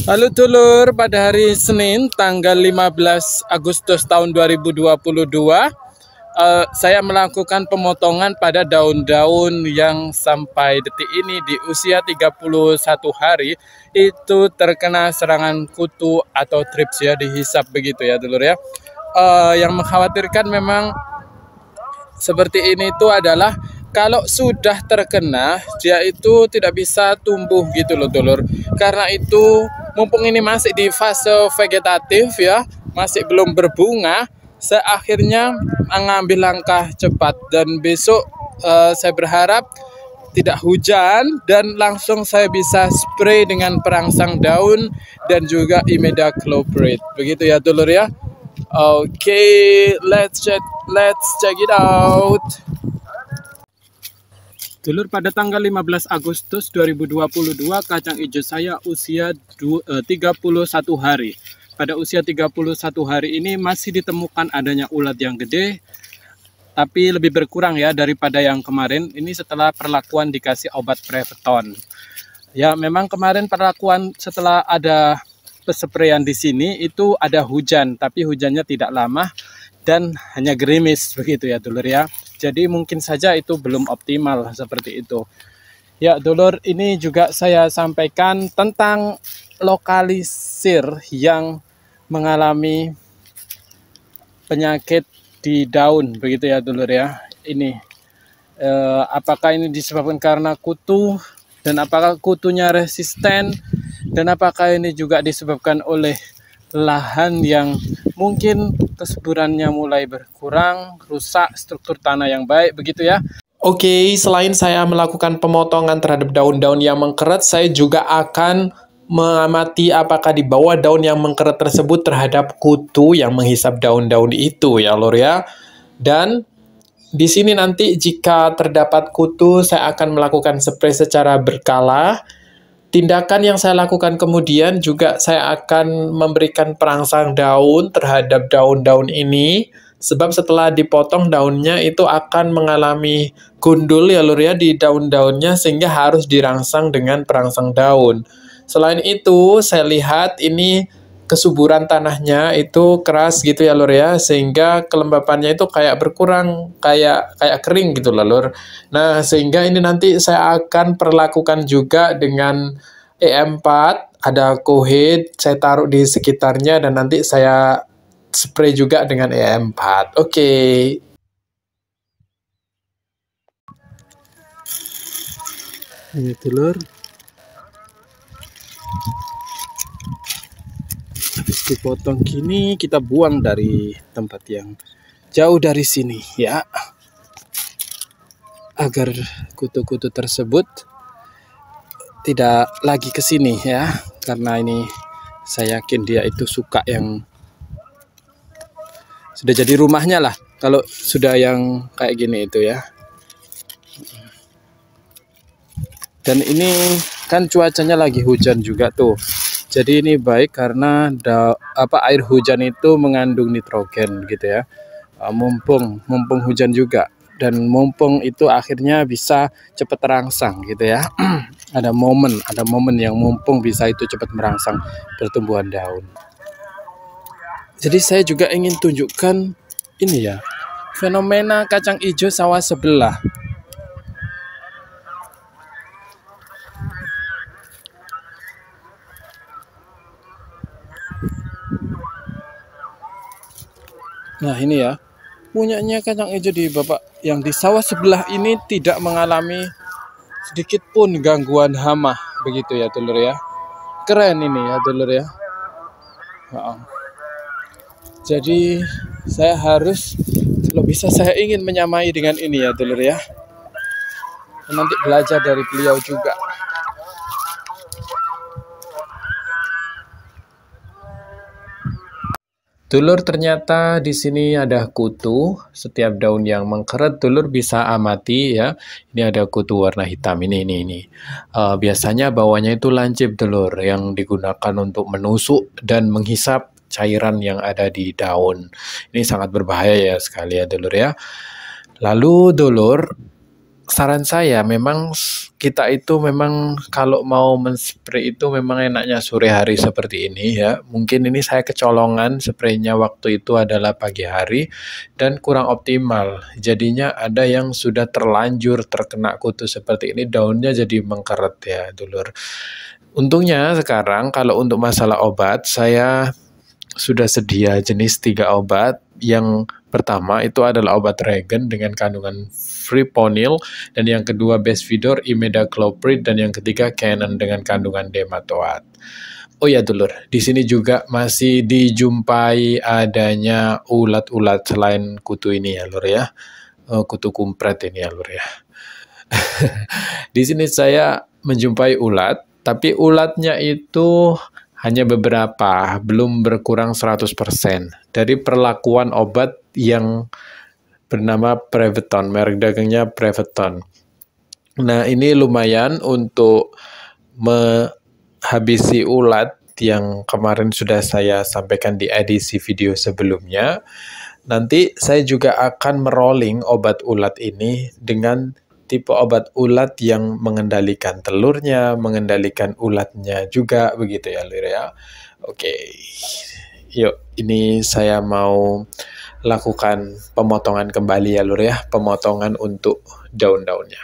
Halo dulur, pada hari Senin tanggal 15 Agustus tahun 2022 saya melakukan pemotongan pada daun-daun yang sampai detik ini di usia 31 hari itu terkena serangan kutu atau trips ya, dihisap begitu ya dulur ya. Yang mengkhawatirkan memang seperti ini itu adalah kalau sudah terkena dia itu tidak bisa tumbuh gitu loh dulur. Karena itu mumpung ini masih di fase vegetatif ya, masih belum berbunga, saya akhirnya mengambil langkah cepat dan besok saya berharap tidak hujan dan langsung saya bisa spray dengan perangsang daun dan juga imidacloprid. Begitu ya dulur ya. Oke, let's check it out. Dulur, pada tanggal 15 Agustus 2022 kacang hijau saya usia 31 hari. Pada usia 31 hari ini masih ditemukan adanya ulat yang gede, tapi lebih berkurang ya daripada yang kemarin. Ini setelah perlakuan dikasih obat Preveton. Ya, memang kemarin perlakuan setelah ada pesprayan di sini itu ada hujan, tapi hujannya tidak lama dan hanya gerimis begitu ya dulur ya. Jadi mungkin saja itu belum optimal seperti itu. Ya dulur, ini juga saya sampaikan tentang lokalisir yang mengalami penyakit di daun begitu ya dulur ya. Ini apakah ini disebabkan karena kutu, dan apakah kutunya resisten, dan apakah ini juga disebabkan oleh lahan yang mungkin kesuburannya mulai berkurang, rusak struktur tanah yang baik begitu ya. Oke, selain saya melakukan pemotongan terhadap daun-daun yang mengkeret, saya juga akan mengamati apakah di bawah daun yang mengkeret tersebut terhadap kutu yang menghisap daun-daun itu ya lor ya. Dan di sini nanti jika terdapat kutu, saya akan melakukan spray secara berkala. Tindakan yang saya lakukan kemudian juga saya akan memberikan perangsang daun terhadap daun-daun ini, sebab setelah dipotong daunnya itu akan mengalami gundul ya lur ya di daun-daunnya, sehingga harus dirangsang dengan perangsang daun. Selain itu saya lihat ini kesuburan tanahnya itu keras gitu ya lur ya, sehingga kelembapannya itu kayak berkurang, kayak kering gitu lah lur. Nah, sehingga ini nanti saya akan perlakukan juga dengan EM4, ada Coheed, saya taruh di sekitarnya dan nanti saya spray juga dengan EM4. Oke. Ini dulur, habis dipotong gini kita buang dari tempat yang jauh dari sini ya, agar kutu-kutu tersebut tidak lagi ke sini ya, karena ini saya yakin dia itu suka yang sudah jadi rumahnya lah kalau sudah yang kayak gini itu ya. Dan ini kan cuacanya lagi hujan juga tuh. Jadi ini baik karena air hujan itu mengandung nitrogen gitu ya. Mumpung hujan juga, dan mumpung itu akhirnya bisa cepat terangsang gitu ya. ada momen yang mumpung bisa itu cepat merangsang pertumbuhan daun. Jadi saya juga ingin tunjukkan ini ya, fenomena kacang hijau sawah sebelah. Nah ini ya, punyanya kacang hijau di bapak yang di sawah sebelah ini tidak mengalami sedikit pun gangguan hama begitu ya dulur ya. Keren ini ya dulur ya. Jadi saya harus, kalau bisa saya ingin menyamai dengan ini ya dulur ya. Nanti belajar dari beliau juga. Dulur, ternyata di sini ada kutu. Setiap daun yang mengkeret, dulur bisa amati ya. Ini ada kutu warna hitam ini. Biasanya bawahnya itu lancip dulur, yang digunakan untuk menusuk dan menghisap cairan yang ada di daun. Ini sangat berbahaya ya sekali ya dulur ya. Lalu dulur, saran saya memang kita itu memang kalau mau men-spray itu memang enaknya sore hari seperti ini ya. Mungkin ini saya kecolongan spraynya waktu itu adalah pagi hari dan kurang optimal. Jadinya ada yang sudah terlanjur terkena kutu seperti ini, daunnya jadi mengkeret ya, dulur. Untungnya sekarang kalau untuk masalah obat saya sudah sedia jenis 3 obat. Yang pertama itu adalah obat regen dengan kandungan fipronil, dan yang kedua Besvidor, imidacloprid, dan yang ketiga Canon dengan kandungan dematoad. Oh ya dulur, di sini juga masih dijumpai adanya ulat-ulat selain kutu ini ya lur ya. Kutu kumpret ini ya lur ya. Di sini saya menjumpai ulat, tapi ulatnya itu hanya beberapa, belum berkurang 100% dari perlakuan obat yang bernama Preveton, merek dagangnya Preveton. Nah, ini lumayan untuk menghabisi ulat yang kemarin sudah saya sampaikan di edisi video sebelumnya. Nanti saya juga akan merolling obat ulat ini dengan tipe obat ulat yang mengendalikan telurnya, mengendalikan ulatnya juga, begitu ya lur ya. Oke, yuk ini saya mau lakukan pemotongan kembali ya lur ya, pemotongan untuk daun-daunnya.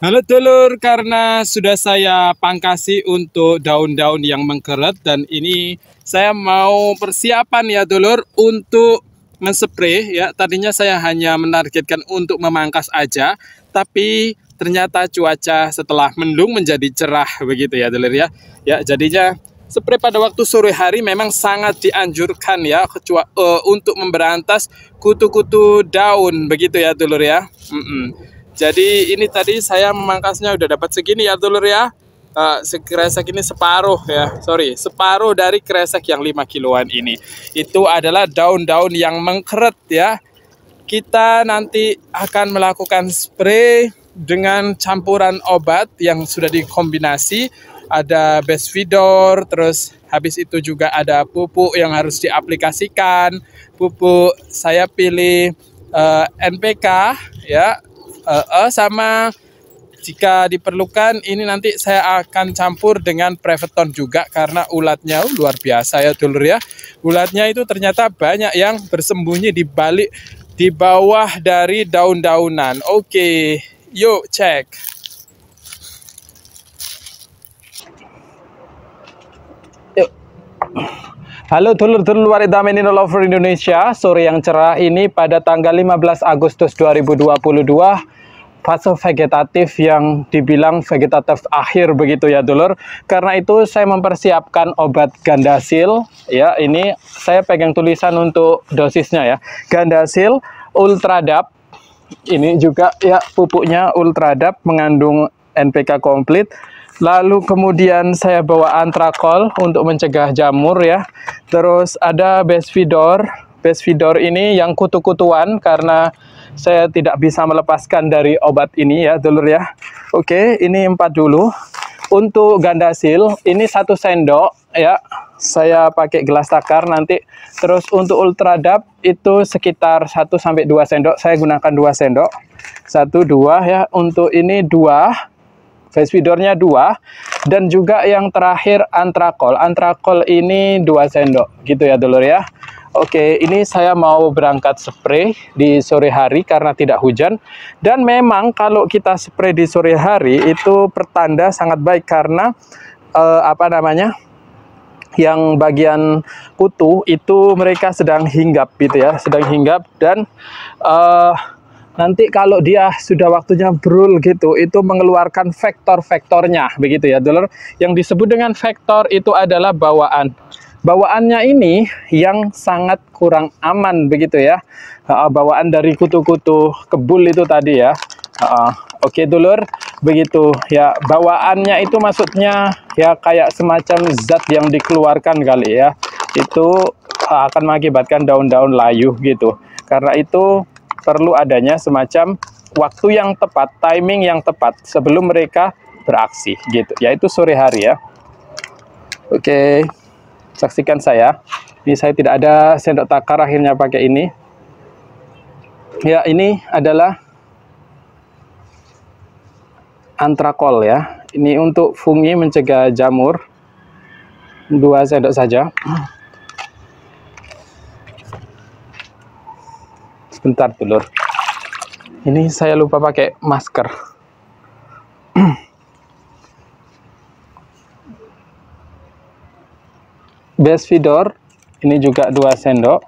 Halo dulur, karena sudah saya pangkasi untuk daun-daun yang mengkeret dan ini saya mau persiapan ya dulur untuk men-spray ya. Tadinya saya hanya menargetkan untuk memangkas aja, tapi ternyata cuaca setelah mendung menjadi cerah begitu ya dulur ya. Ya, jadinya spray pada waktu sore hari memang sangat dianjurkan ya untuk memberantas kutu-kutu daun begitu ya dulur ya. Jadi ini tadi saya memangkasnya udah dapat segini ya dulur ya. Kresek ini separuh ya, separuh dari kresek yang 5 kiloan ini. Itu adalah daun-daun yang mengkeret ya. Kita nanti akan melakukan spray dengan campuran obat yang sudah dikombinasi. Ada Besvidor, terus habis itu juga ada pupuk yang harus diaplikasikan. Pupuk saya pilih NPK ya. Sama jika diperlukan ini nanti saya akan campur dengan Preveton juga karena ulatnya luar biasa ya dulur ya. Ulatnya itu ternyata banyak yang bersembunyi di bawah dari daun-daunan. Oke, yuk cek. Yuk. Halo dulur-dulur Warita Menino Lover Indonesia, sore yang cerah ini pada tanggal 15 Agustus 2022, fase vegetatif yang dibilang vegetatif akhir begitu ya dulur. Karena itu saya mempersiapkan obat Gandasil ya, ini saya pegang tulisan untuk dosisnya ya. Gandasil Ultradap, ini juga ya pupuknya Ultradap mengandung NPK komplit. Lalu kemudian saya bawa Antrakol untuk mencegah jamur ya. Terus ada Besvidor. Besvidor ini yang kutu-kutuan karena saya tidak bisa melepaskan dari obat ini ya dulur ya. Oke, ini 4 dulu. Untuk Gandasil ini 1 sendok ya. Saya pakai gelas takar nanti. Terus untuk Ultradap itu sekitar 1-2 sendok. Saya gunakan 2 sendok. 1-2 ya. Untuk ini 2. Besvidornya 2, dan juga yang terakhir Antrakol. Antrakol ini 2 sendok gitu ya dulur ya. Oke, ini saya mau berangkat spray di sore hari karena tidak hujan. Dan memang kalau kita spray di sore hari itu pertanda sangat baik karena yang bagian kutu itu mereka sedang hinggap gitu ya, sedang hinggap dan Nanti kalau dia sudah waktunya brul gitu, itu mengeluarkan vektor-vektornya, begitu ya, Dulur. Yang disebut dengan vektor itu adalah bawaan. Bawaannya ini yang sangat kurang aman, begitu ya. Bawaan dari kutu-kutu kebul itu tadi ya. Oke, Dulur, begitu ya. Bawaannya itu maksudnya ya kayak semacam zat yang dikeluarkan kali ya. Itu akan mengakibatkan daun-daun layu gitu. Karena itu perlu adanya semacam waktu yang tepat, timing yang tepat sebelum mereka beraksi gitu, yaitu sore hari ya. Oke, saksikan saya. Ini saya tidak ada sendok takar, akhirnya pakai ini. Ya, ini adalah antrakol ya. Ini untuk fungi mencegah jamur. 2 sendok saja. Sebentar, Dulur. Ini saya lupa pakai masker. Besvidor, ini juga 2 sendok.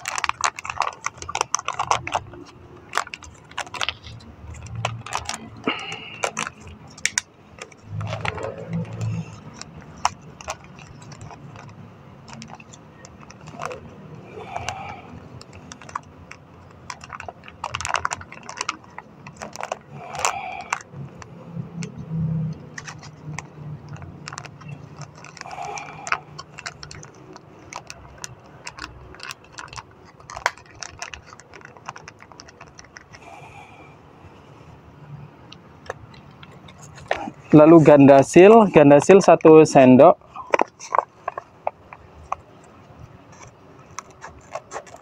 Lalu gandasil 1 sendok.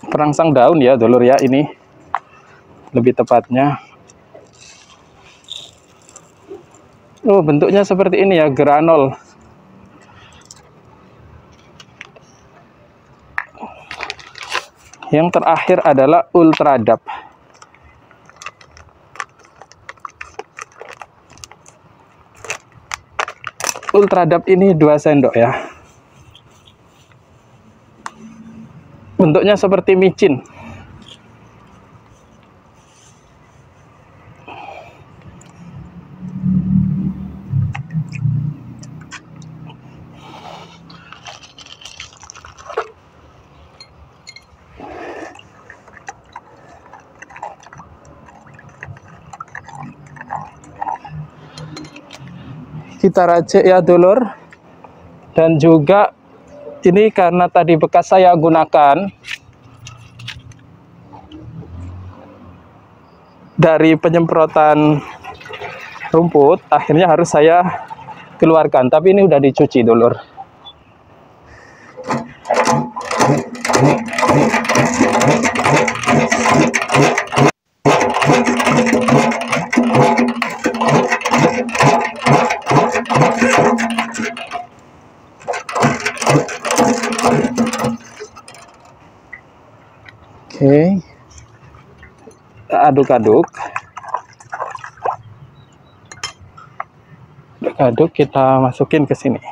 Perangsang daun ya, Dulur ya, ini lebih tepatnya. Oh, bentuknya seperti ini ya, granul. Yang terakhir adalah ultradap. Ultradap ini 2 sendok ya. Bentuknya seperti micin. Kita racik ya, Dulur. Dan juga ini karena tadi bekas saya gunakan dari penyemprotan rumput, akhirnya harus saya keluarkan. Tapi ini udah dicuci, Dulur. Oke, aduk-aduk, kita masukin ke sini.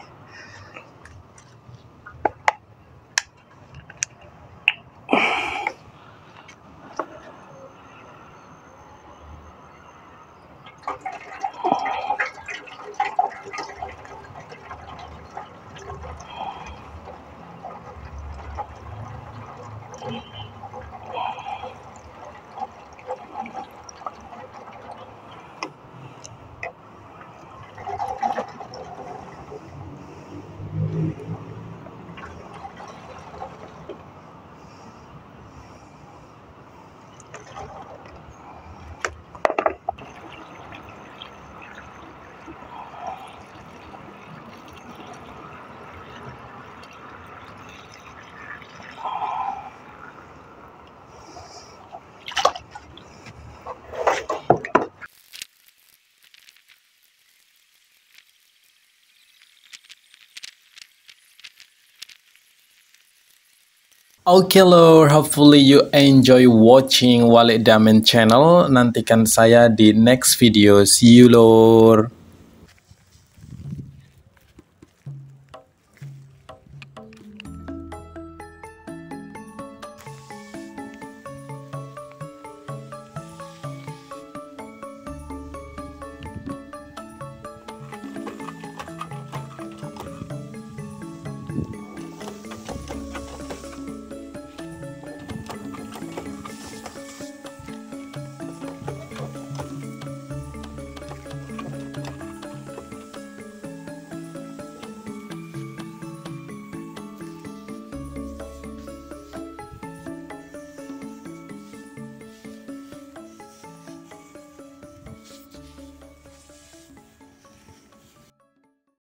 Oke lor, hopefully you enjoy watching Walid Damen channel. Nantikan saya di next video. See you lor.